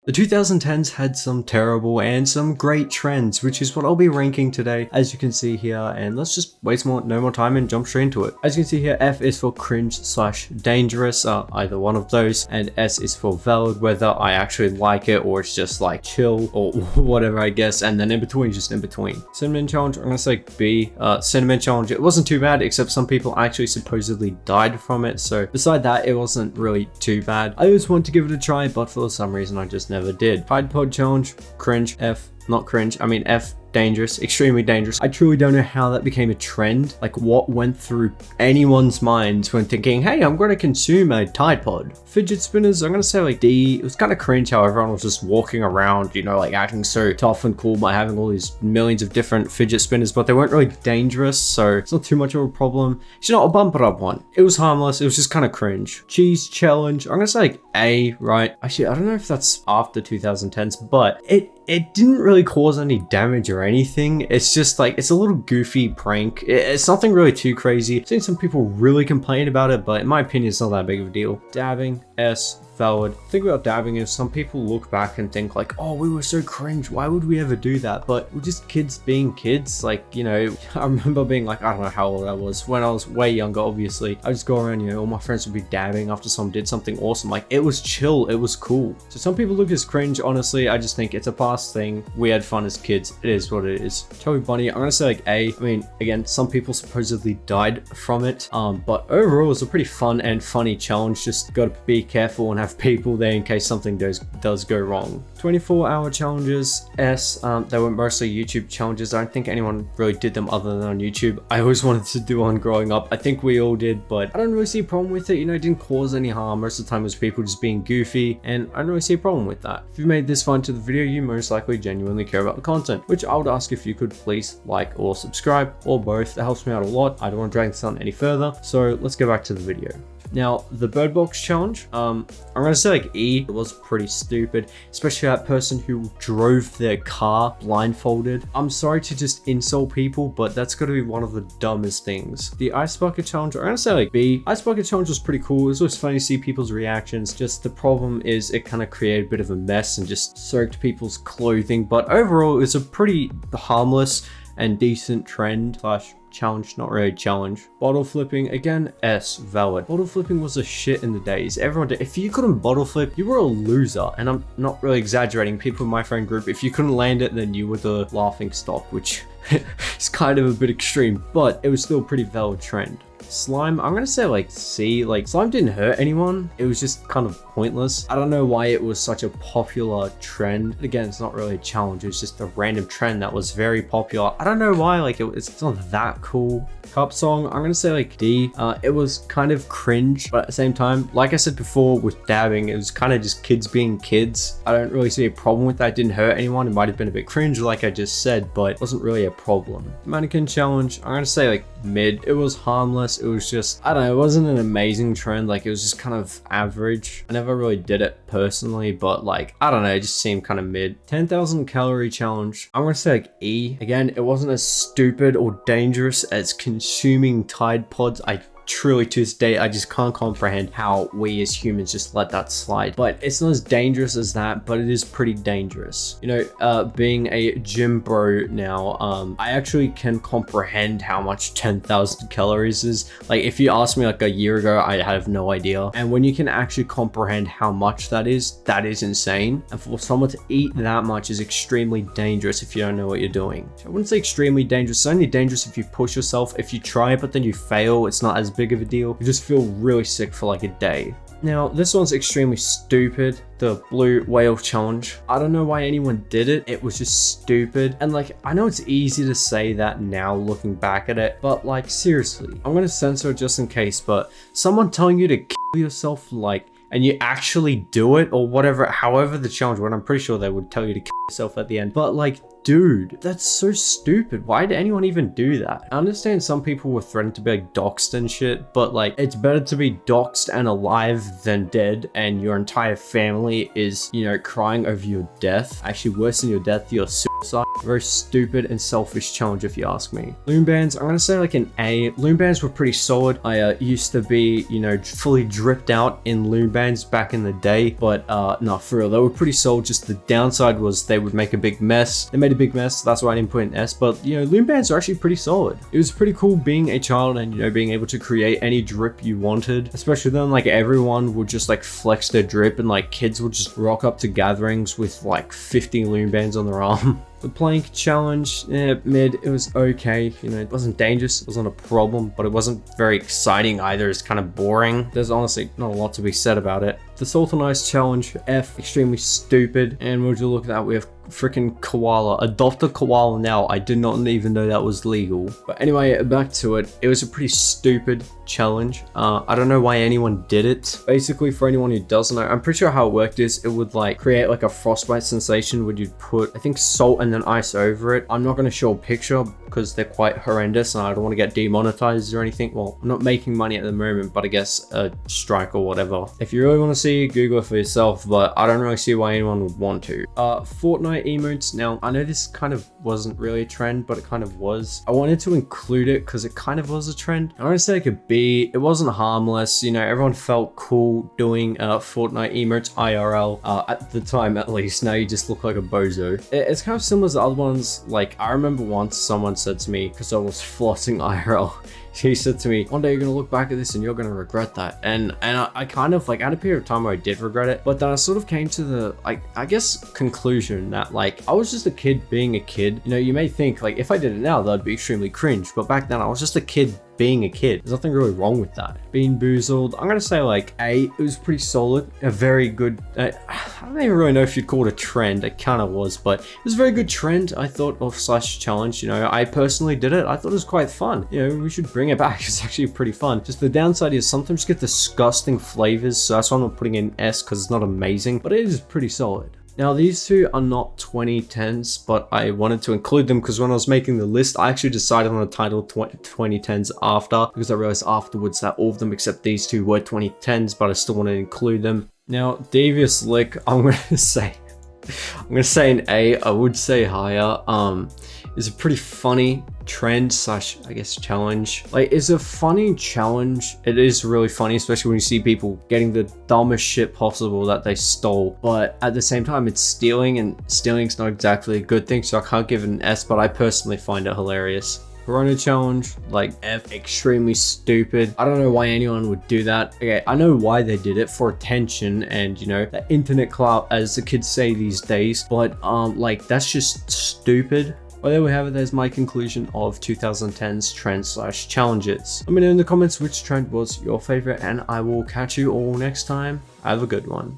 The 2010s had some terrible and some great trends, which is what I'll be ranking today, as you can see here, and let's just waste no more time and jump straight into it. As you can see here, F is for cringe / dangerous, either one of those, and S is for valid, whether I actually like it or it's just like chill or whatever, I guess, and then in between, just in between. Cinnamon challenge, I'm gonna say B. Cinnamon challenge, it wasn't too bad, except some people actually supposedly died from it, so beside that, it wasn't really too bad. I always wanted to give it a try, but for some reason I just never did. Tide Pod challenge, cringe. F, not cringe, I mean F, dangerous, extremely dangerous. I truly don't know how that became a trend. Like, what went through anyone's minds when thinking, hey, I'm going to consume a Tide Pod. Fidget spinners, I'm going to say like D. It was kind of cringe how everyone was just walking around, you know, like acting so tough and cool by having all these millions of different fidget spinners, but they weren't really dangerous, so it's not too much of a problem. It's not a bump it up one. It was harmless, it was just kind of cringe. Cheese challenge, I'm going to say like A, right? Actually, I don't know if that's after 2010s, but it didn't really cause any damage or anything. It's just like, it's a little goofy prank. It's nothing really too crazy. I've seen some people really complain about it, but in my opinion, it's not that big of a deal. Dabbing, S, valid. The thing about dabbing is some people look back and think like, oh, we were so cringe, why would we ever do that? But we're just kids being kids. Like, you know, I remember being like, I don't know how old I was when I was way younger. Obviously I just go around, you know, all my friends would be dabbing after someone did something awesome. Like, it was chill, it was cool. So some people look as cringe. Honestly, I just think it's a past thing. We had fun as kids. It is what it is. Chubby Bunny, I'm gonna say like A. I mean, again, some people supposedly died from it, but overall it was a pretty fun and funny challenge. Just gotta be careful and have people there in case something does go wrong. 24-hour challenges, S. They were mostly YouTube challenges. I don't think anyone really did them other than on YouTube. I always wanted to do one growing up. I think we all did, but I don't really see a problem with it. You know, it didn't cause any harm. Most of the time it was people just being goofy, and I don't really see a problem with that. If you made this far into the video, you most likely genuinely care about the content, which I would ask if you could please like or subscribe, or both. That helps me out a lot. I don't want to drag this on any further, so let's go back to the video. Now, the Bird Box challenge, I'm gonna say like E. It was pretty stupid, especially that person who drove their car blindfolded. I'm sorry to just insult people, but that's gotta be one of the dumbest things. The Ice Bucket challenge, I'm gonna say like B. Ice Bucket challenge was pretty cool. It was always funny to see people's reactions. Just the problem is it kind of created a bit of a mess and just soaked people's clothing, but overall it was a pretty harmless and decent trend / challenge, not really challenge. Bottle flipping, again, S, valid. Bottle flipping was a shit in the days. Everyone did. If you couldn't bottle flip, you were a loser. And I'm not really exaggerating. People in my friend group, if you couldn't land it, then you were the laughing stock, which is kind of a bit extreme, but it was still a pretty valid trend. Slime, I'm gonna say like C. Like, slime didn't hurt anyone. It was just kind of pointless. I don't know why it was such a popular trend. Again, it's not really a challenge. It's just a random trend that was very popular. I don't know why. Like, it's not that cool. Cup song, I'm gonna say like D. It was kind of cringe, but at the same time, like I said before with dabbing, it was kind of just kids being kids. I don't really see a problem with that. It didn't hurt anyone. It might have been a bit cringe, like I just said, but it wasn't really a problem. Mannequin challenge, I'm gonna say like mid. It was harmless. It was just, I don't know, it wasn't an amazing trend. Like, it was just kind of average. I never really did it personally, but like, I don't know, it just seemed kind of mid. 10,000 calorie challenge, I'm gonna say like E. Again, it wasn't as stupid or dangerous as consuming Tide Pods. I truly, to this day, I just can't comprehend how we as humans just let that slide. But it's not as dangerous as that, but it is pretty dangerous. You know, being a gym bro now, I actually can comprehend how much 10,000 calories is. Like, if you asked me like a year ago, I have no idea. And when you can actually comprehend how much that is insane. And for someone to eat that much is extremely dangerous if you don't know what you're doing. I wouldn't say extremely dangerous. It's only dangerous if you push yourself. If you try it, but then you fail, it's not as big of a deal. You just feel really sick for like a day. Now, this one's extremely stupid. The blue whale challenge. I don't know why anyone did it. It was just stupid. And like, I know it's easy to say that now looking back at it, but like, seriously, I'm gonna censor it just in case, but someone telling you to kill yourself, like, and you actually do it or whatever, however the challenge went, I'm pretty sure they would tell you to kill yourself at the end. But like, dude, that's so stupid. Why did anyone even do that? I understand some people were threatened to be like doxxed and shit, but like it's better to be doxxed and alive than dead and your entire family is, you know, crying over your death. Actually, worse than your death, your suicide. Very stupid and selfish challenge if you ask me. Loom bands, I'm gonna say like an A. Loom bands were pretty solid. I used to be, you know, fully dripped out in loom bands back in the day, but no, for real, they were pretty solid. Just the downside was they would make a big mess. They made a big mess, so that's why I didn't put an S, but you know, loom bands are actually pretty solid. It was pretty cool being a child and, you know, being able to create any drip you wanted, especially then like everyone would just like flex their drip and like kids would just rock up to gatherings with like 50 loom bands on their arm. The plank challenge, mid, it was okay. You know, it wasn't dangerous, it wasn't a problem, but it wasn't very exciting either. It's kind of boring. There's honestly not a lot to be said about it. The Salt on Ice challenge, F, extremely stupid. And would you look at that, we have freaking koala. Adopt a koala now. I did not even know that was legal. But anyway, back to it. It was a pretty stupid challenge. I don't know why anyone did it. Basically, for anyone who doesn't know, I'm pretty sure how it worked is it would like create like a frostbite sensation where you'd put, I think, salt and then ice over it. I'm not going to show a picture because they're quite horrendous and I don't want to get demonetized or anything. Well, I'm not making money at the moment, but I guess a strike or whatever. If you really want to see, Google it for yourself, but I don't really see why anyone would want to. Fortnite emotes. Now, I know this kind of wasn't really a trend, but it kind of was. I wanted to include it because it kind of was a trend. I want to say like a B. It wasn't harmless. You know, everyone felt cool doing Fortnite emotes IRL at the time, at least. Now you just look like a bozo. It's kind of similar to other ones. Like, I remember once someone said to me, because I was flossing IRL, he said to me, one day you're gonna look back at this and you're gonna regret that. And I kind of like, I had a period of time where I did regret it, but then I sort of came to the, like, I guess conclusion that like, I was just a kid being a kid. You know, you may think like, if I did it now, that'd be extremely cringe, but back then I was just a kid being a kid. There's nothing really wrong with that. Bean Boozled, I'm gonna say like A. It was pretty solid, a very good, I don't even really know if you'd call it a trend. It kind of was, but it was a very good trend, I thought, of slash challenge. You know, I personally did it. I thought it was quite fun. You know, we should bring it back. It's actually pretty fun. Just the downside is sometimes you get disgusting flavors, so that's why I'm not putting in S, because it's not amazing, but it is pretty solid. Now, these two are not 2010s, but I wanted to include them because when I was making the list, I actually decided on the title 2010s after, because I realized afterwards that all of them except these two were 2010s, but I still want to include them. Now, Devious Lick, I'm going to say an A. I would say higher. It's a pretty funny trend slash, I guess, challenge. Like, it's a funny challenge. It is really funny, especially when you see people getting the dumbest shit possible that they stole. But at the same time, it's stealing, and stealing's not exactly a good thing, so I can't give it an S, but I personally find it hilarious. Corona challenge, like F, extremely stupid. I don't know why anyone would do that. Okay, I know why they did it, for attention and, you know, the internet clout, as the kids say these days, but like, that's just stupid. Well, there we have it. There's my conclusion of 2010's trends slash challenges. Let me know in the comments which trend was your favorite, and I will catch you all next time. Have a good one.